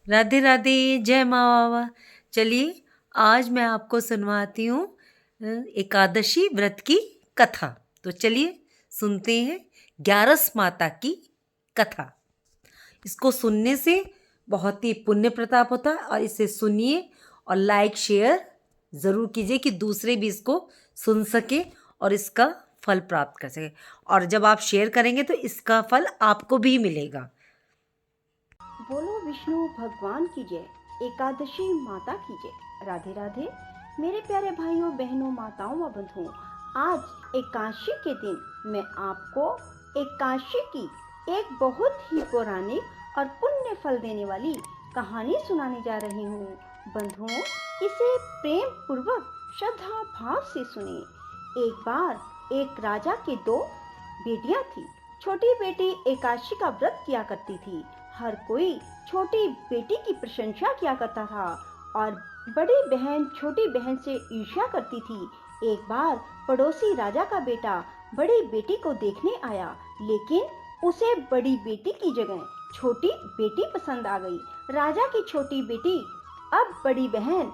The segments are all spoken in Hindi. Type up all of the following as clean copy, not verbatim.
राधे राधे, जय माँ बाबा। चलिए, आज मैं आपको सुनवाती हूँ एकादशी व्रत की कथा। तो चलिए सुनते हैं ग्यारस माता की कथा। इसको सुनने से बहुत ही पुण्य प्रताप होता है, और इसे सुनिए और लाइक शेयर ज़रूर कीजिए कि दूसरे भी इसको सुन सके और इसका फल प्राप्त कर सके। और जब आप शेयर करेंगे तो इसका फल आपको भी मिलेगा। बोलो विष्णु भगवान की जय, एकादशी माता की जय। राधे राधे मेरे प्यारे भाइयों बहनों माताओं व बंधुओं। आज एकादशी के दिन मैं आपको एकादशी की एक बहुत ही पौराणिक और पुण्य फल देने वाली कहानी सुनाने जा रही हूँ। बंधुओं, इसे प्रेम पूर्वक श्रद्धा भाव से सुने। एक बार एक राजा के दो बेटियां थी। छोटी बेटी एकादशी का व्रत किया करती थी। हर कोई छोटी बेटी की प्रशंसा किया करता था और बड़ी बहन छोटी बहन से ईर्ष्या करती थी। एक बार पड़ोसी राजा का बेटा बड़ी बेटी को देखने आया, लेकिन उसे बड़ी बेटी की जगह छोटी बेटी पसंद आ गई। राजा की छोटी बेटी अब बड़ी बहन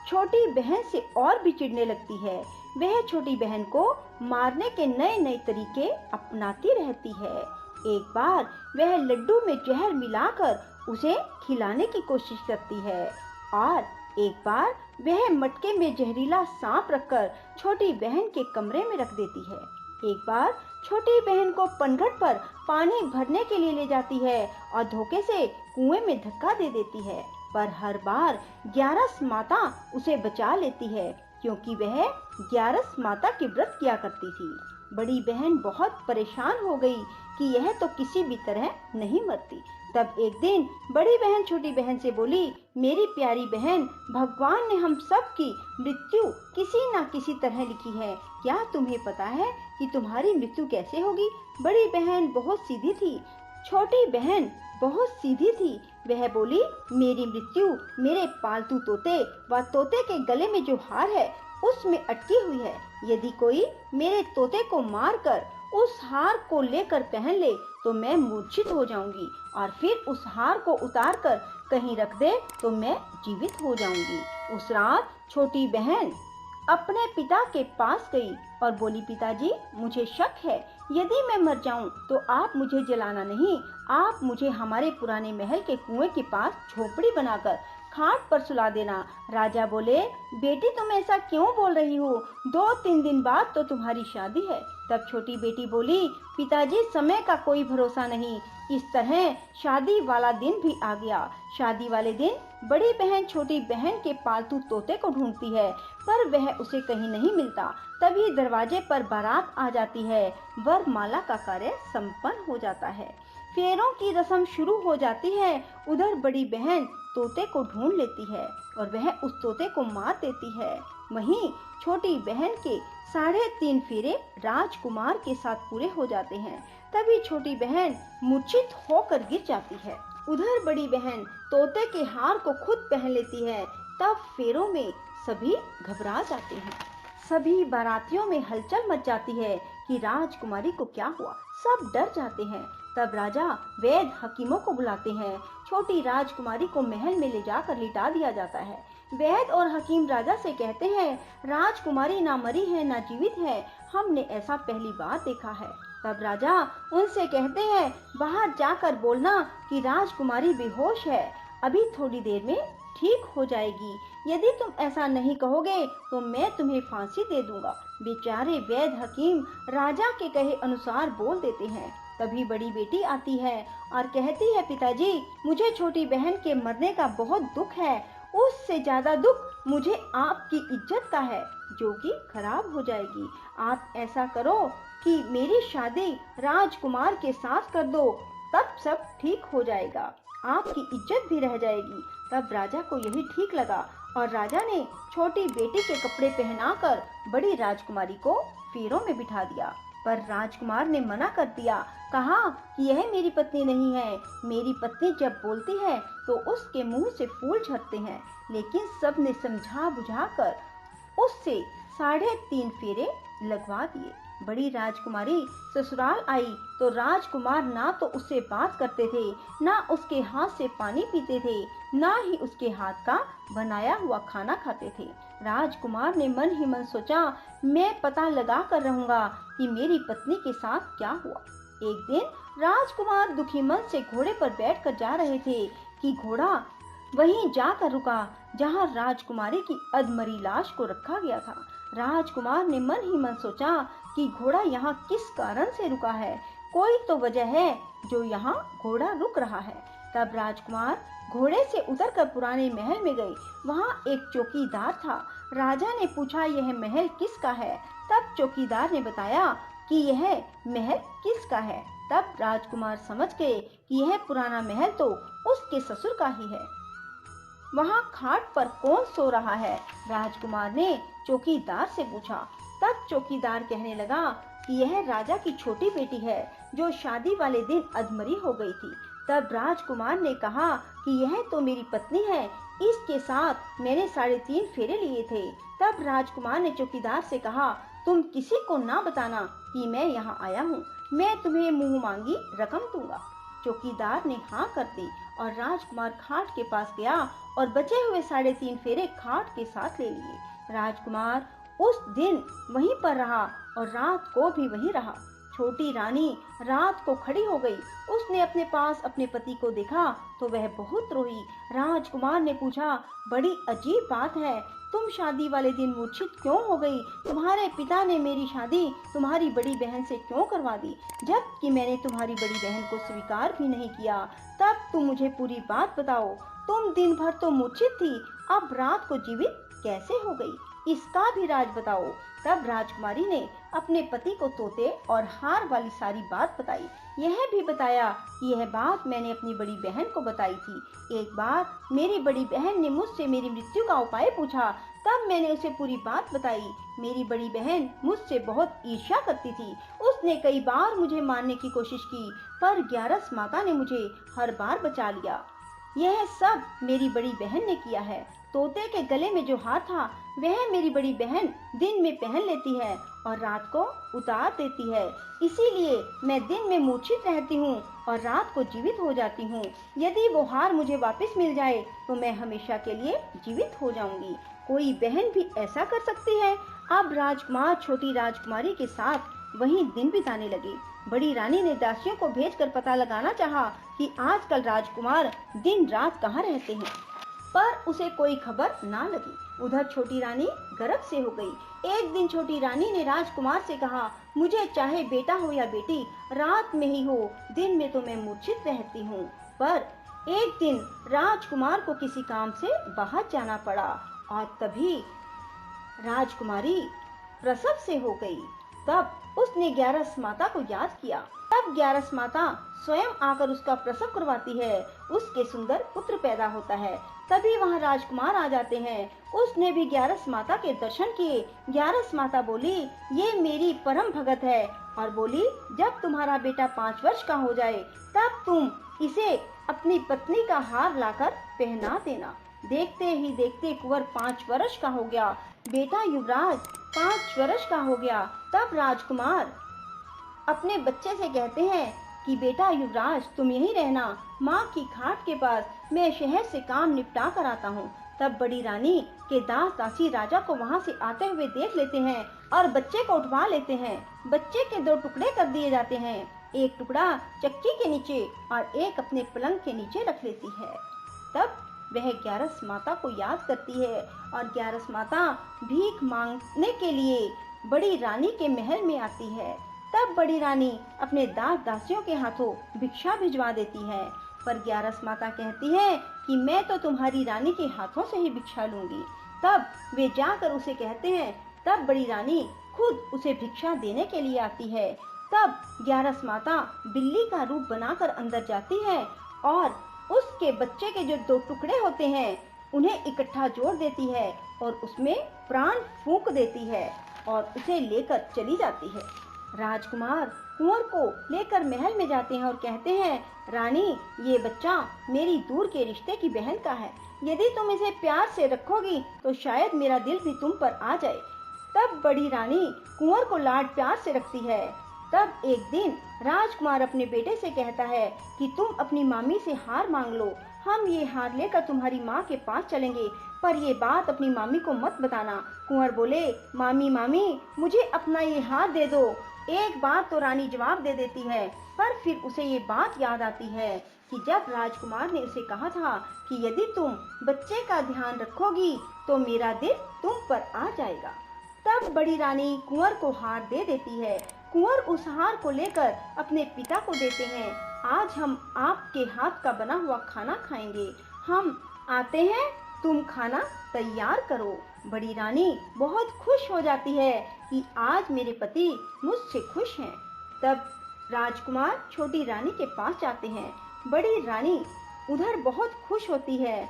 छोटी बहन से और भी चिढ़ने लगती है। वह छोटी बहन को मारने के नए नए तरीके अपनाती रहती है। एक बार वह लड्डू में जहर मिलाकर उसे खिलाने की कोशिश करती है और एक बार वह मटके में जहरीला सांप रखकर छोटी बहन के कमरे में रख देती है। एक बार छोटी बहन को पनघट पर पानी भरने के लिए ले जाती है और धोखे से कुएं में धक्का दे देती है, पर हर बार ग्यारस माता उसे बचा लेती है, क्योंकि वह ग्यारस माता के व्रत किया करती थी। बड़ी बहन बहुत परेशान हो गई कि यह तो किसी भी तरह नहीं मरती। तब एक दिन बड़ी बहन छोटी बहन से बोली, मेरी प्यारी बहन, भगवान ने हम सब की मृत्यु किसी न किसी तरह लिखी है। क्या तुम्हें पता है कि तुम्हारी मृत्यु कैसे होगी? बड़ी बहन बहुत सीधी थी। छोटी बहन बहुत सीधी थी। वह बोली, मेरी मृत्यु मेरे पालतू तोते व तोते के गले में जो हार है उसमें अटकी हुई है। यदि कोई मेरे तोते को मारकर उस हार को लेकर पहन ले तो मैं मूर्छित हो जाऊंगी, और फिर उस हार को उतार कर कहीं रख दे तो मैं जीवित हो जाऊंगी। उस रात छोटी बहन अपने पिता के पास गई और बोली, पिताजी, मुझे शक है, यदि मैं मर जाऊं तो आप मुझे जलाना नहीं, आप मुझे हमारे पुराने महल के कुएं के पास झोपड़ी बनाकर खाट पर सुला देना। राजा बोले, बेटी, तुम ऐसा क्यों बोल रही हो? 2-3 दिन बाद तो तुम्हारी शादी है। तब छोटी बेटी बोली, पिताजी, समय का कोई भरोसा नहीं। इस तरह शादी वाला दिन भी आ गया। शादी वाले दिन बड़ी बहन छोटी बहन के पालतू तोते को ढूंढती है, पर वह उसे कहीं नहीं मिलता। तभी दरवाजे पर बारात आ जाती है। वरमाला का कार्य संपन्न हो जाता है। फेरों की रस्म शुरू हो जाती है। उधर बड़ी बहन तोते को ढूंढ लेती है और वह उस तोते को मार देती है। वहीं छोटी बहन के 3.5 फेरे राजकुमार के साथ पूरे हो जाते हैं। तभी छोटी बहन मूर्छित होकर गिर जाती है। उधर बड़ी बहन तोते के हार को खुद पहन लेती है। तब फेरों में सभी घबरा जाते हैं। सभी बारातियों में हलचल मच जाती है कि राजकुमारी को क्या हुआ। सब डर जाते हैं। तब राजा वैद्य हकीमों को बुलाते हैं। छोटी राजकुमारी को महल में ले जाकर लिटा दिया जाता है। वैद्य और हकीम राजा से कहते हैं, राजकुमारी ना मरी है ना जीवित है, हमने ऐसा पहली बार देखा है। तब राजा उनसे कहते हैं, बाहर जाकर बोलना कि राजकुमारी बेहोश है, अभी थोड़ी देर में ठीक हो जाएगी। यदि तुम ऐसा नहीं कहोगे तो मैं तुम्हें फांसी दे दूंगा। बेचारे वैद्य हकीम राजा के कहे अनुसार बोल देते हैं। तभी बड़ी बेटी आती है और कहती है, पिताजी, मुझे छोटी बहन के मरने का बहुत दुख है। उससे ज्यादा दुख मुझे आपकी इज्जत का है, जो कि खराब हो जाएगी। आप ऐसा करो कि मेरी शादी राजकुमार के साथ कर दो, तब सब ठीक हो जाएगा, आपकी इज्जत भी रह जाएगी। तब राजा को यही ठीक लगा और राजा ने छोटी बेटी के कपड़े पहनाकर बड़ी राजकुमारी को फेरों में बिठा दिया। पर राजकुमार ने मना कर दिया, कहा कि यह मेरी पत्नी नहीं है। मेरी पत्नी जब बोलती है तो उसके मुंह से फूल झड़ते हैं। लेकिन सबने समझा बुझा कर उससे 3.5 फेरे लगवा दिए। बड़ी राजकुमारी ससुराल आई तो राजकुमार ना तो उससे बात करते थे, ना उसके हाथ से पानी पीते थे, ना ही उसके हाथ का बनाया हुआ खाना खाते थे। राजकुमार ने मन ही मन सोचा, मैं पता लगा कर रहूंगा कि मेरी पत्नी के साथ क्या हुआ। एक दिन राजकुमार दुखी मन से घोड़े पर बैठकर जा रहे थे कि घोड़ा वहीं जाकर रुका जहां राजकुमारी की अधमरी लाश को रखा गया था। राजकुमार ने मन ही मन सोचा कि घोड़ा यहाँ किस कारण से रुका है, कोई तो वजह है जो यहाँ घोड़ा रुक रहा है। तब राजकुमार घोड़े से उतरकर पुराने महल में गए। वहाँ एक चौकीदार था। राजा ने पूछा, यह महल किसका है? तब चौकीदार ने बताया कि यह महल किसका है। तब राजकुमार समझ गए कि यह पुराना महल तो उसके ससुर का ही है। वहाँ खाट पर कौन सो रहा है? राजकुमार ने चौकीदार से पूछा। तब चौकीदार कहने लगा कि यह राजा की छोटी बेटी है जो शादी वाले दिन अधमरी हो गई थी। तब राजकुमार ने कहा कि यह तो मेरी पत्नी है, इसके साथ मैंने 3.5 फेरे लिए थे। तब राजकुमार ने चौकीदार से कहा, तुम किसी को ना बताना कि मैं यहाँ आया हूँ, मैं तुम्हें मुंह मांगी रकम दूंगा। चौकीदार ने हाँ कर दी और राजकुमार खाट के पास गया और बचे हुए 3.5 फेरे खाट के साथ ले लिए। राजकुमार उस दिन वहीं पर रहा और रात को भी वहीं रहा। छोटी रानी रात को खड़ी हो गई। उसने अपने पास अपने पति को देखा तो वह बहुत रोई। राजकुमार ने पूछा, बड़ी अजीब बात है, तुम शादी वाले दिन मूर्छित क्यों हो गई? तुम्हारे पिता ने मेरी शादी तुम्हारी बड़ी बहन से क्यों करवा दी, जबकि मैंने तुम्हारी बड़ी बहन को स्वीकार भी नहीं किया। तब तुम मुझे पूरी बात बताओ। तुम दिन भर तो मूर्छित थी, अब रात को जीवित कैसे हो गई, इसका भी राज बताओ। तब राजकुमारी ने अपने पति को तोते और हार वाली सारी बात बताई। यह भी बताया कि यह बात मैंने अपनी बड़ी बहन को बताई थी। एक बार मेरी बड़ी बहन ने मुझसे मेरी मृत्यु का उपाय पूछा, तब मैंने उसे पूरी बात बताई। मेरी बड़ी बहन मुझसे बहुत ईर्ष्या करती थी। उसने कई बार मुझे मारने की कोशिश की, पर ग्यारस माता ने मुझे हर बार बचा लिया। यह सब मेरी बड़ी बहन ने किया है। तोते के गले में जो हार था वह मेरी बड़ी बहन दिन में पहन लेती है और रात को उतार देती है, इसीलिए मैं दिन में मूर्छित रहती हूँ और रात को जीवित हो जाती हूँ। यदि वो हार मुझे वापस मिल जाए तो मैं हमेशा के लिए जीवित हो जाऊंगी। कोई बहन भी ऐसा कर सकती है? अब राजकुमार छोटी राजकुमारी के साथ वहीं दिन बिताने लगे। बड़ी रानी ने दासियों को भेजकर पता लगाना चाहा कि आजकल राजकुमार दिन रात कहाँ रहते हैं, पर उसे कोई खबर ना लगी। उधर छोटी रानी गर्भ से हो गई। एक दिन छोटी रानी ने राजकुमार से कहा, मुझे चाहे बेटा हो या बेटी, रात में ही हो, दिन में तो मैं मूर्छित रहती हूँ। पर एक दिन राजकुमार को किसी काम से बाहर जाना पड़ा और तभी राजकुमारी प्रसव से हो गई। तब उसने ग्यारस माता को याद किया। तब ग्यारस माता स्वयं आकर उसका प्रसव करवाती है। उसके सुंदर पुत्र पैदा होता है। तभी वहाँ राजकुमार आ जाते हैं। उसने भी ग्यारस माता के दर्शन किए। ग्यारस माता बोली, ये मेरी परम भगत है, और बोली, जब तुम्हारा बेटा 5 वर्ष का हो जाए तब तुम इसे अपनी पत्नी का हार लाकर पहना देना। देखते ही देखते कुंवर 5 वर्ष का हो गया। बेटा युवराज 5 वर्ष का हो गया। तब राजकुमार अपने बच्चे से कहते हैं कि बेटा युवराज, तुम यहीं रहना, माँ की खाट के पास, मैं शहर से काम निपटा कर आता हूँ। तब बड़ी रानी के दास दासी राजा को वहाँ से आते हुए देख लेते हैं और बच्चे को उठवा लेते हैं। बच्चे के 2 टुकड़े कर दिए जाते हैं, एक टुकड़ा चक्की के नीचे और एक अपने पलंग के नीचे रख लेती है। तब वह ग्यारस माता को याद करती है और ग्यारस माता भीख मांगने के लिए बड़ी रानी के महल में आती है। तब बड़ी रानी अपने दास दासियों के हाथों भिक्षा भिजवा देती है, पर ग्यारस माता कहती है कि मैं तो तुम्हारी रानी के हाथों से ही भिक्षा लूंगी। तब वे जाकर उसे कहते हैं। तब बड़ी रानी खुद उसे भिक्षा देने के लिए आती है। तब ग्यारस माता बिल्ली का रूप बनाकर अंदर जाती है और उसके बच्चे के जो 2 टुकड़े होते हैं उन्हें इकट्ठा जोड़ देती है और उसमें प्राण फूंक देती है और उसे लेकर चली जाती है। राजकुमार कुंवर को लेकर महल में जाते हैं और कहते हैं, रानी, ये बच्चा मेरी दूर के रिश्ते की बहन का है। यदि तुम इसे प्यार से रखोगी तो शायद मेरा दिल भी तुम पर आ जाए। तब बड़ी रानी कुंवर को लाड प्यार से रखती है। तब एक दिन राजकुमार अपने बेटे से कहता है कि तुम अपनी मामी से हार मांग लो, हम ये हार लेकर तुम्हारी माँ के पास चलेंगे, पर ये बात अपनी मामी को मत बताना। कुंवर बोले, मामी मामी मुझे अपना ये हार दे दो। एक बार तो रानी जवाब दे देती है, पर फिर उसे ये बात याद आती है कि जब राजकुमार ने उसे कहा था कि यदि तुम बच्चे का ध्यान रखोगी तो मेरा दिल तुम पर आ जाएगा। तब बड़ी रानी कुंवर को हार दे देती है। कुंवर उस हार को लेकर अपने पिता को देते हैं। आज हम आपके हाथ का बना हुआ खाना खाएंगे, हम आते हैं, तुम खाना तैयार करो। बड़ी रानी बहुत खुश हो जाती है कि आज मेरे पति मुझसे खुश हैं। तब राजकुमार छोटी रानी के पास जाते हैं। बड़ी रानी उधर बहुत खुश होती है।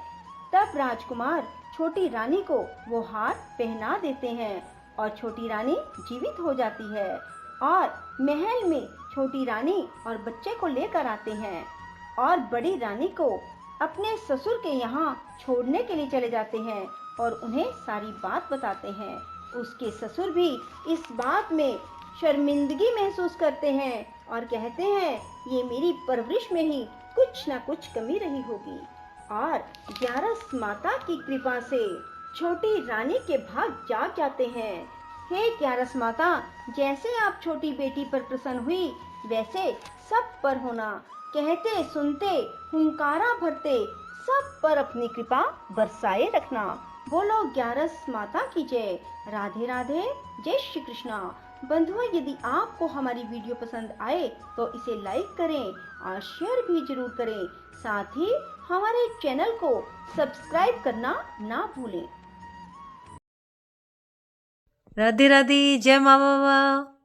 तब राजकुमार छोटी रानी को वो हार पहना देते हैं और छोटी रानी जीवित हो जाती है और महल में छोटी रानी और बच्चे को लेकर आते हैं और बड़ी रानी को अपने ससुर के यहाँ छोड़ने के लिए चले जाते हैं और उन्हें सारी बात बताते हैं। उसके ससुर भी इस बात में शर्मिंदगी महसूस करते हैं और कहते हैं ये मेरी परवरिश में ही कुछ ना कुछ कमी रही होगी। और ग्यारस माता की कृपा से छोटी रानी के भाग जाग जाते हैं। हे ग्यारस माता, जैसे आप छोटी बेटी पर प्रसन्न हुई वैसे सब पर होना। कहते सुनते हुंकारा भरते सब पर अपनी कृपा बरसाए रखना। बोलो ग्यारस माता की जय। राधे राधे, जय श्री कृष्णा। बंधुओं, यदि आपको हमारी वीडियो पसंद आए तो इसे लाइक करें और शेयर भी जरूर करें। साथ ही हमारे चैनल को सब्सक्राइब करना ना भूलें। राधे राधे, जय माँ बाबा।